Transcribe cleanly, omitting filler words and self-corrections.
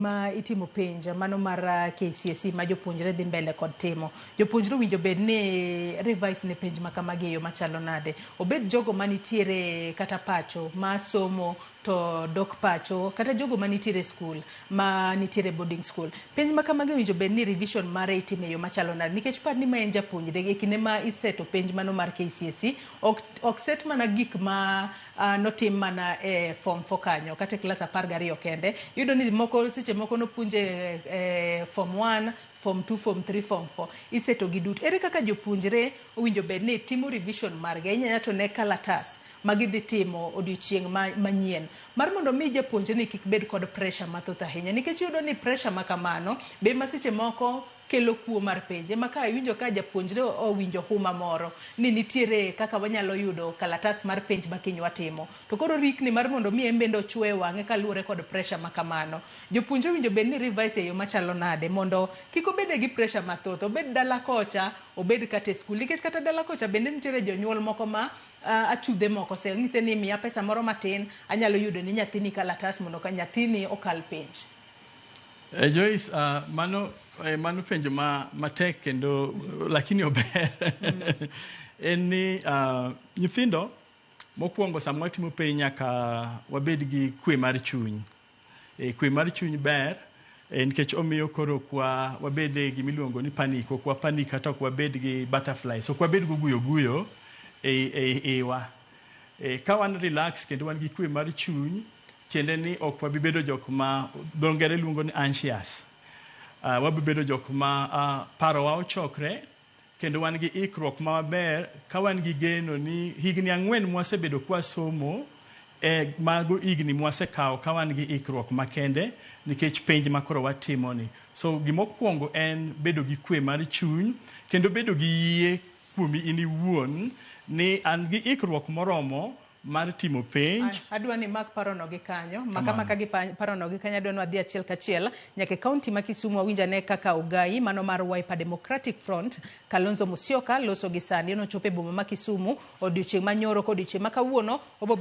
Ma itimo penja mano mar KCSE ma jopuonjre dhi mbele kod timo. Jopuonjre winjo bed ni revise ne penj makamagi yo machalo nade. Obed jogo manitiere kata pacho ma somo to dok pacho kata jogo manitiere school ma nitiere boarding school. Penj makamagi winjo bed ni revision mare itime yo machalo nade nikech par ni ma en japuonjre e kinde ma iseto penj mano mar KCSE ok set mana gik ma notim mana e form 4 kanyo kata klas 12 kende. Yudo ni moko seche moko no punje form 1 form 2 form 3 form 4 iseto gi duto. Ere kaka jopuonjre winjo bed ni timo revision margi inyanya to ne kalatas magidhi timo odiochieng' manyien mar mondo mi japuonjre ni kik bed kod pressure mathoth ahinya nikech yudo ni pressure makamano be ma seche moko kelo kuo mar penje maka iwinjo ka japuonjre owinjo huma moro ni nitiere kaka wanyalo yudo kalatas mar penj makinywa timo to koro rikni mar mondo mi embendo chwe wang'e kaluore kod pressure makamano. Jopuonjre winjo bed ni revise e yo machalo nade mondo kik obede gi pressure mathoth obed dala kocha obed kata e skul nikech kata dala kocha bende nitiere jonyuol moko ma achudhe moko se ng'ise ni miya pesa moro matin anyalo yudo ni nyathini kalatas mondo ka nyathini okal penj. Joyce, mano penjo matek kendo lakini ober. En ni nyithindo mokwongo sama watimo penj nyaka wabed gi kwe mar chuny. Kwe mar chuny ber nikech omiyo koro kwa wabede gi miluongo ni panic ok wapanic kata ok wabed gi butterflies ok wabed go guyo wa. Ka wan relax kendo wan gi kwe mar chuny tiende ni ok wabibedo jok ma dho ngere luongo ni anxious. Wabibedo jok ma parowa ochokre kendo wan gi ikruok maber ka wan gi geno ni higni 4 mwasebedo kwa somo mago higni mwasekawo ka wan gi ikruok makende nikech penj makoro watimo ni. So gimokwongo en bedo gi kwe mar chuny kendo bedo gi yie kuomi in iwuon ni an gi ikruok moromo mar timo penj. Adwa ni mak parono gi kanyo maka gi parono gi kanyo adwa wadhi achiel kachiel nyaka kaunti ma Kisumu awinja ne kaka Ugai mano mar Wiper Democratic Front Kalonzo Musyoka loso gi sani no chope boma ma Kisumu odiochieng' manyoro kod odiochieng' ma kawuono